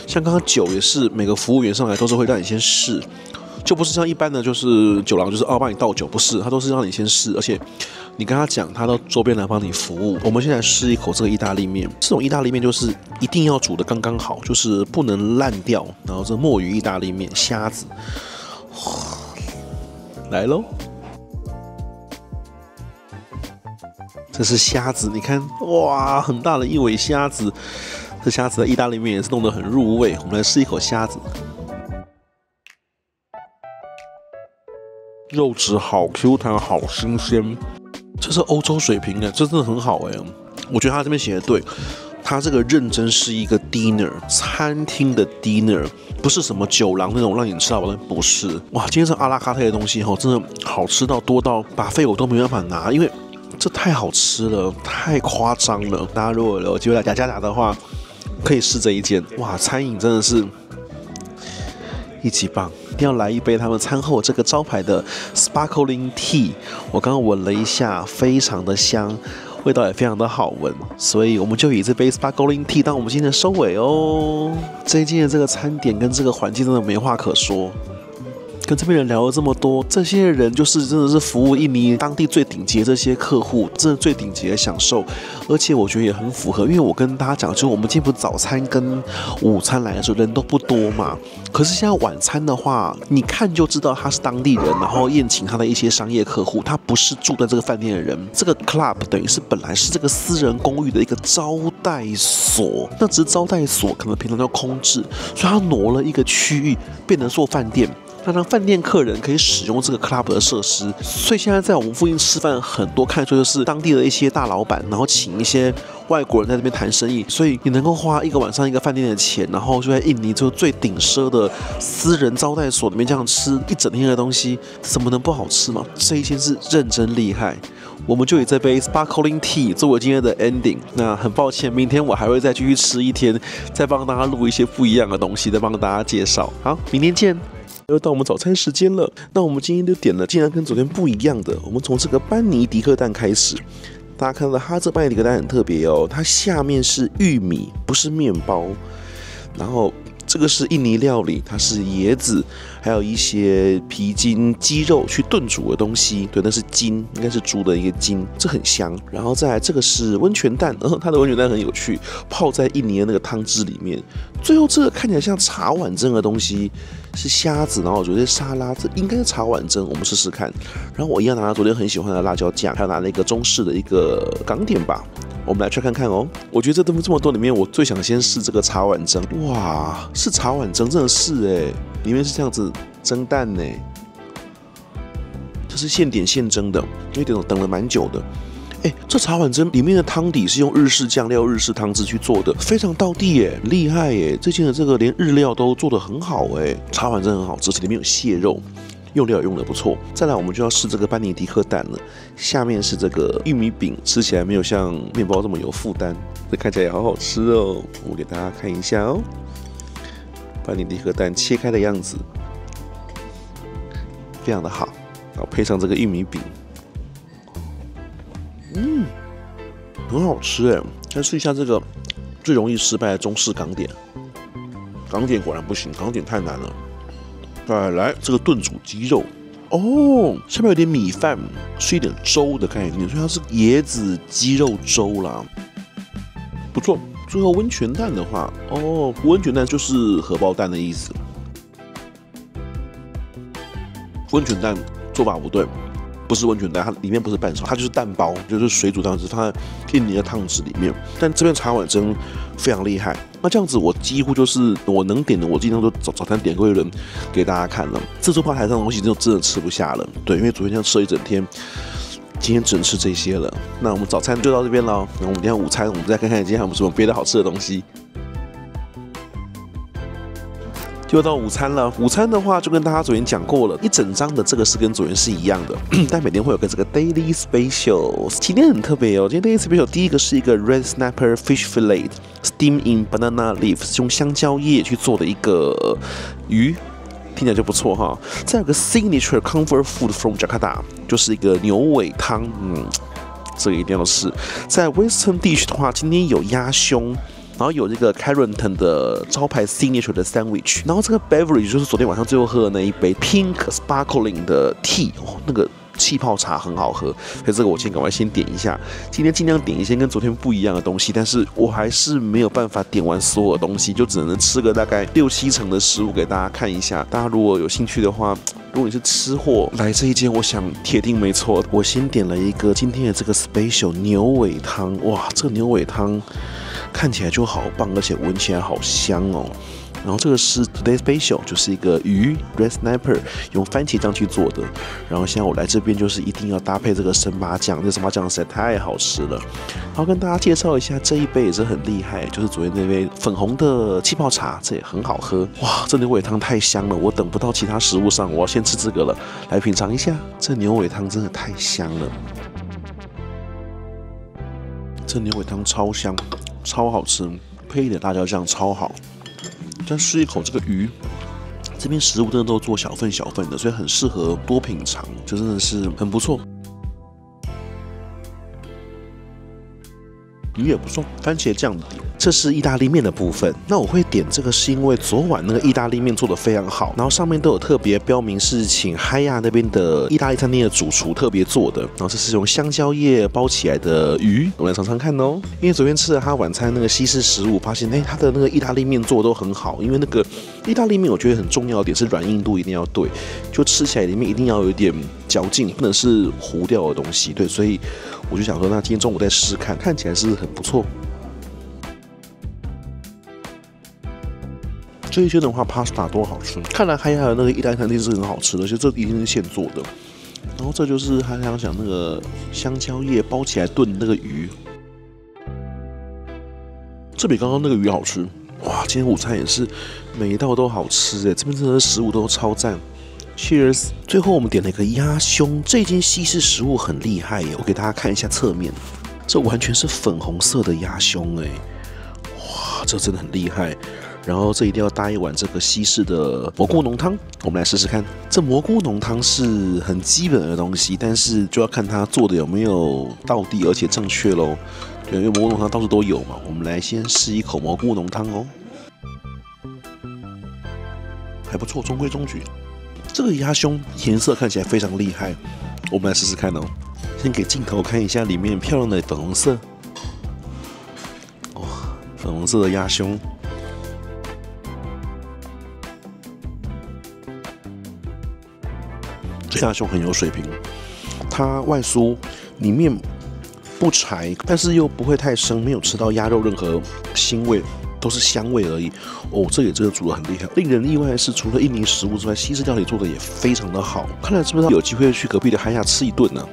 像剛剛酒也是，每個服務員上來都是會讓你先試，就不是像一般的就是酒廊就是幫你倒酒，不是，他都是讓你先試，而且你跟他講，他到周邊來幫你服務。我們現在試一口這個意大利麵，這種意大利麵就是一定要煮得剛剛好，就是不能爛掉。然後這墨魚意大利麵，蝦子，來嘍！這是蝦子，你看，哇，很大的一尾蝦子。這蝦子的意大利麵也是弄得很入味。我們來試一口蝦子，肉質好 Q 彈，好新鮮。這是歐洲水平的，這真的很好哎。我覺得他這邊寫的對，他這個認真是一個 dinner 餐廳的 dinner， 不是什麼酒廊那種讓你吃到飽的，不是。哇，今天這阿拉卡特的東西真的好吃到多到buffet我都沒辦法拿，因為這太好吃了，太誇張了！大家如果有機會來雅加達的話，可以試這一間。哇，餐飲真的是一級棒，一定要來一杯他們餐後這個招牌的 Sparkling Tea。我剛剛聞了一下，非常的香，味道也非常的好聞，所以我們就以這杯 Sparkling Tea 當我們今天的收尾哦。這一間的這個餐點跟這個環境真的沒話可說。跟這邊人聊了這麼多，這些人就是真的是服務印尼當地最頂級的這些客戶，真的最頂級的享受，而且我覺得也很符合，因為我跟大家講，就是我們今天不是早餐跟午餐來的時候人都不多嘛，可是現在晚餐的話，你看就知道他是當地人，然後宴請他的一些商業客戶，他不是住在這個飯店的人。這個 club 等於是本來是這個私人公寓的一個招待所，那只是招待所可能平常要空置，所以他挪了一個區域變成做飯店。讓飯店客人可以使用這個 club 的設施，所以現在在我們附近吃飯很多，看出就是當地的一些大老闆，然後請一些外國人在這邊談生意，所以你能夠花一個晚上一個飯店的錢，然後就在印尼就最頂奢的私人招待所裡面這樣吃一整天的東西，怎麼能不好吃嘛？這一間是認真厲害。我們就以這杯 Sparkling Tea 作為今天的 ending。那很抱歉，明天我還會再繼續吃一天，再幫大家錄一些不一樣的東西，再幫大家介紹。好，明天見。又到我們早餐時間了，那我們今天就點了竟然跟昨天不一樣的，我們從這個班尼迪克蛋開始。大家看到它這班尼迪克蛋很特別哦，它下面是玉米，不是麵包，然後這個是印尼料理，它是椰子，還有一些皮筋、雞肉去燉煮的東西。對，那是筋，應該是豬的一個筋，這很香。然後再來這個是溫泉蛋，它的溫泉蛋很有趣，泡在印尼的那個湯汁裡面。最後這個看起來像茶碗蒸的東西是蝦子，然後我覺得沙拉，這應該是茶碗蒸，我們試試看。然後我一樣拿了昨天很喜歡的辣椒醬，還有拿了一個中式的一個港點吧。我們來 try 看看哦。我覺得這麼多裡面，我最想先試這個茶碗蒸。哇，是茶碗蒸，真的是哎，裡面是這樣子蒸蛋呢。這是現點現蒸的，因為等了蠻久的。哎，這茶碗蒸裡面的湯底是用日式醬料、日式湯汁去做的，非常道地耶，厲害耶！最近的這個連日料都做得很好哎，茶碗蒸很好吃，裡面有蟹肉。用料也用得不錯。再來，我們就要試這個班尼迪克蛋了。下面是這個玉米餅，吃起來沒有像麵包這麼有負擔，這看起來也好好吃哦。我給大家看一下哦，班尼迪克蛋切開的樣子，非常的好。然後配上這個玉米餅，很好吃哎。再試一下這個最容易失敗的中式港點，港點果然不行，港點太難了。再來這個燉煮雞肉哦，下面有點米飯，是一點粥的概念，所以它是椰子雞肉粥啦，不錯。最後溫泉蛋的話，哦，溫泉蛋就是荷包蛋的意思。溫泉蛋做法不對。不是溫泉蛋，它裡面不是半熟，它就是蛋包，就是水煮蛋子放在印尼的湯匙裡面。但這邊茶碗蒸非常厲害，那這樣子我幾乎就是我能點的，我盡量都早餐點過一輪給大家看了。自助吧台上的東西真的吃不下了，對，因為昨天這樣吃了一整天，今天只能吃這些了。那我們早餐就到這邊了，那我们今天午餐我們再看看今天還有什麼別的好吃的東西。就到午餐了。午餐的話，就跟大家昨天講過了，一整張的這個是跟昨天是一樣的，但每天會有個這個 Daily Special。今天很特別哦，今天 Daily Special 第一個是一個 Red Snapper Fish Fillet Steamed in Banana Leaves， 用香蕉葉去做的一個魚，聽起來就不錯哈。再有個 Signature Comfort Food from Jakarta， 就是一個牛尾湯，這個一定要試。在 Western Dish 的話，今天有鴨胸。然後有這個 Carrington 的招牌 signature 的 sandwich， 然後這個 beverage 就是昨天晚上最後喝的那一杯 Pink Sparkling 的 tea， 那個氣泡茶很好喝，所以這個我先趕快先點一下。今天盡量點一些跟昨天不一樣的東西，但是我還是沒有辦法點完所有的東西，就只能吃個大概6-7成的食物給大家看一下。大家如果有興趣的話，如果你是吃貨，來這一間，我想鐵定沒錯。我先點了一個今天的這個 special 牛尾湯，哇，這個牛尾湯看起來就好棒，而且聞起來好香哦。然後這個是 Today Special， 就是一個魚 Red Snapper 用番茄醬去做的。然後現在我來這邊就是一定要搭配這個生麻醬，這生麻醬實在太好吃了。然後跟大家介紹一下這一杯也是很厲害，就是昨天那杯粉紅的氣泡茶，這也很好喝。哇，這牛尾湯太香了，我等不到其他食物上，我要先吃這個了。來品嘗一下，這牛尾湯真的太香了，這牛尾湯超香，超好吃，配一點辣椒醬超好。再試一口這個魚，這邊食物真的都做小份小份的，所以很適合多品嘗，就真的是很不錯。魚也不錯，番茄醬的底。這是意大利麵的部分，那我會點這個是因為昨晚那個意大利麵做得非常好，然後上面都有特別標明是請嗨亞那邊的意大利餐廳的主廚特別做的，然後這是用香蕉葉包起來的魚，我們來嘗嘗看哦。因為昨天吃了他晚餐那個西式食物，發現他的那個意大利麵做的都很好，因為那個意大利麵我覺得很重要的點是軟硬度一定要對，就吃起來裡面一定要有一點嚼勁，不能是糊掉的東西，對，所以我就想說，那今天中午再試試看，看起來是很不錯。這一圈的話 ，pasta 多好吃！看來嗨亞的那個意大利餐廳是很好吃的，而且這一定是現做的。然後這就是他想講那個香蕉葉包起來燉的那個魚，這比剛剛那個魚好吃。哇，今天午餐也是每一道都好吃哎，這邊真的食物都超讚。Cheers！ 最後我们點了一個鴨胸，這間西式食物很厲害耶，我給大家看一下側面，這完全是粉紅色的鴨胸哎，哇，這真的很厲害。然後這一定要搭一碗這個西式的蘑菇濃湯，我們來試試看。這蘑菇濃湯是很基本的東西，但是就要看它做的有沒有道地而且正確嘍。對，因為蘑菇濃湯到處都有嘛。我們來先試一口蘑菇濃湯哦，還不錯，中規中矩。這個鴨胸顏色看起來非常厲害，我們來試試看哦。先給鏡頭看一下裡面漂亮的粉紅色，哇，粉紅色的鴨胸。這鴨胸很有水平，它外酥，裡面不柴，但是又不會太生，沒有吃到鴨肉任何腥味，都是香味而已。哦，這也真的煮得很厲害。令人意外的是，除了印尼食物之外，西式料理做的也非常的好。看來是不是有機會去隔壁的嗨亞吃一頓呢？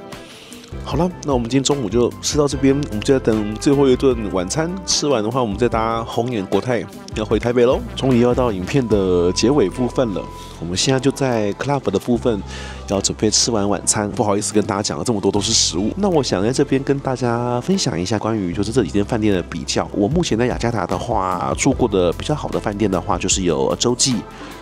好了，那我們今天中午就吃到這邊，我們就在等最後一頓晚餐。吃完的話，我們再搭紅眼國泰要回台北嘍。終於要到影片的結尾部分了，我們現在就在 Club 的部分要準備吃完晚餐。不好意思跟大家講了這麼多都是食物，那我想在這邊跟大家分享一下關於就是這幾間飯店的比較。我目前在雅加達的話住過的比較好的飯店的話，就是有洲際。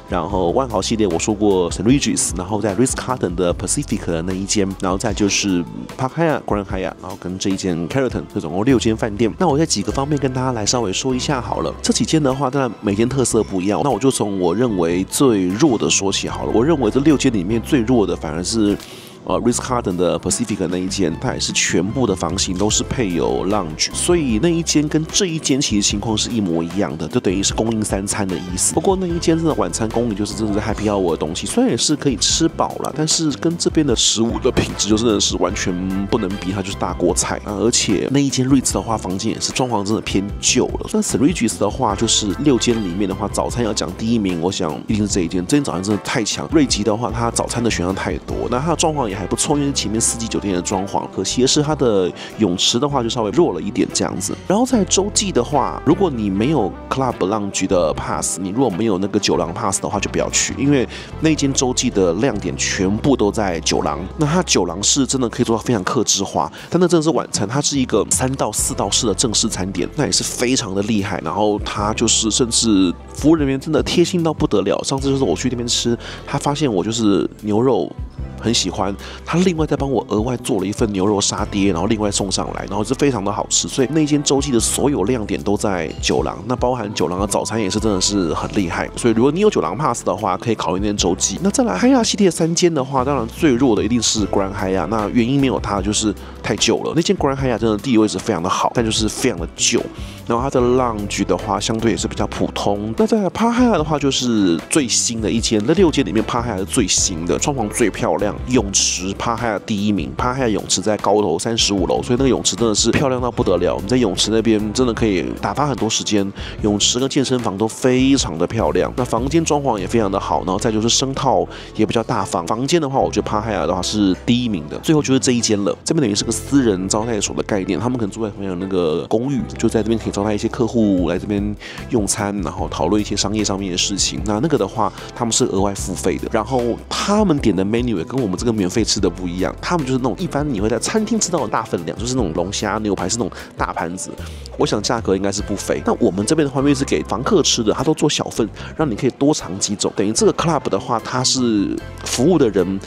然後萬豪系列我說過 St. Regis， 然後在 Ritz-Carlton 的 Pacific 的那一間，然後再就是 Park Hyatt Grand Hyatt， 然後跟這一間 Carrington， 這總共6間飯店。那我在幾個方面跟大家來稍微說一下好了。這幾間的話，當然每間特色不一樣，那我就從我認為最弱的說起好了。我認為這6間裡面最弱的反而是 Ritz-Carlton 的 Pacific 那一間，它也是全部的房型都是配有 lounge， 所以那一間跟這一間其實情況是一模一樣的，就等於是供應3餐的意思。不過那一間真的晚餐供應就是真的是 Happy Hour 的東西，虽然也是可以吃飽啦，但是跟這邊的食物的品質就真的是完全不能比，它就是大鍋菜啊。而且那一間 Ritz 的話，房間也是裝潢真的偏舊了。那 The Regis 的話，就是6間裡面的話，早餐要講第一名，我想一定是這一間。這間早餐真的太強。瑞吉的話，它早餐的選項太多，那它的裝潢也還不錯，因為前面4季酒店的裝潢。可惜的是它的泳池的話就稍微弱了一點這樣子。然後在洲際的話，如果你沒有 Club Lounge 的 Pass， 你如果沒有那個酒廊 Pass 的話，就不要去，因為那間洲際的亮點全部都在酒廊。那它酒廊是真的可以做到非常客製化，但那真的是晚餐，它是一個3到4道式的正式餐點，那也是非常的厲害。然後它就是甚至服務人員真的貼心到不得了。上次就是我去那邊吃，他發現我就是牛肉很喜歡，他另外再幫我額外做了一份牛肉沙爹，然後另外送上来，然後是非常的好吃。所以那間洲際的所有亮點都在酒廊，那包含酒廊的早餐也是真的是很厲害。所以如果你有酒廊 Pass 的話，可以考慮那間洲際。那再来Hyatt系列3間的話，當然最弱的一定是 Grand Hyatt， 那原因沒有它就是太舊了。那間 Grand Hyatt 真的地理位置非常的好，但就是非常的舊。然後它的 Lounge 的話，相对也是比較普通。那在Park Hyatt的話，就是最新的一間。那6間裡面Park Hyatt是最新的，裝潢最漂亮。泳池Park Hyatt第一名，Park Hyatt泳池在高樓35樓，所以那個泳池真的是漂亮到不得了。你在泳池那邊真的可以打發很多時間，泳池跟健身房都非常的漂亮。那房間裝潢也非常的好，然後再就是生套也比較大方。房間的話，我覺得Park Hyatt的話是第一名的。最後就是這一間了，這邊等於是個私人招待所的概念，他們可能住在旁邊有那個公寓，就在這邊可以招待一些客戶來這邊用餐，然後討論一些商業上面的事情。那個的話，他們是額外付費的。然後他們點的 menu 也跟我們這個免費吃的不一樣，他們就是那種一般你會在餐廳吃到的大分量，就是那種龍蝦、牛排是那種大盤子。我想價格應該是不菲。那我們這邊的話，因為是給房客吃的，它都做小份，讓你可以多嘗幾種。等於這個 club 的話，它是服務的人。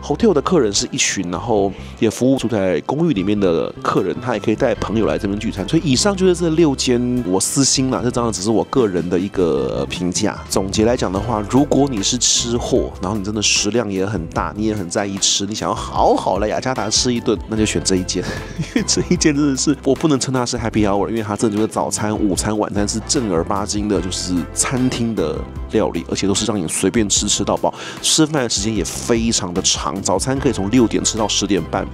Hotel 的客人是一群，然後也服務住在公寓裡面的客人，他也可以帶朋友來這邊聚餐。所以以上就是這6間我私心啦，這當然只是我個人的一個評價。總結來講的話，如果你是吃貨，然後你真的食量也很大，你也很在意吃，你想要好好來雅加達吃一頓，那就選這一間，因為這一間真的是我不能稱它是 Happy Hour， 因為它真的就是早餐、午餐、晚餐是正兒八經的，就是餐廳的料理，而且都是讓你隨便吃到飽，吃飯的時間也非常的長。早餐可以從6點吃到10點半，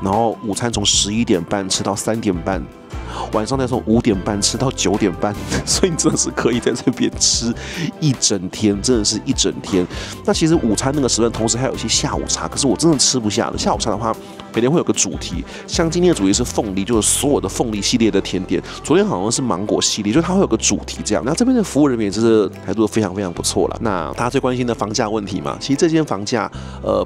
然後午餐從11點半吃到3點半，晚上再從5點半吃到9點半，所以你真的是可以在這邊吃一整天，真的是一整天。那其實午餐那個時段，同時還有一些下午茶，可是我真的吃不下了。下午茶的话，每天会有個主題，像今天的主題是鳳梨，就是所有的鳳梨系列的甜點。昨天好像是芒果系列，就是它會有個主題這樣。那這邊的服務人員真的態度非常非常不錯了。那大家最關心的房價問題嘛，其實這間房價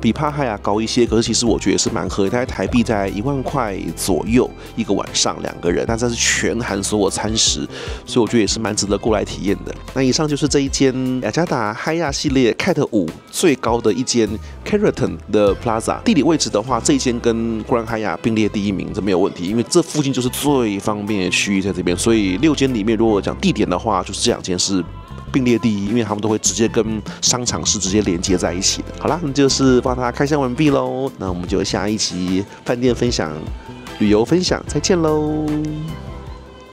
比帕海亞高一些，可是其實我覺得也是蠻合理，大概台幣在1萬塊左右一個晚上2個人，但這是全含所有餐食，所以我覺得也是蠻值得過來體驗的。那以上就是這一間雅加達海亞系列 Cat 5最高的一間 Carlton 的 Plaza。地理位置的話，這一間跟Grand Hyatt並列第一名，這沒有問題，因為這附近就是最方便的區域在這邊。所以6間裡面，如果講地點的話，就是這2間是並列第一，因為他們都會直接跟商場是直接連接在一起的。好啦，那就是幫大家開箱完畢嘍，那我們就下一期飯店分享、旅遊分享再見嘍。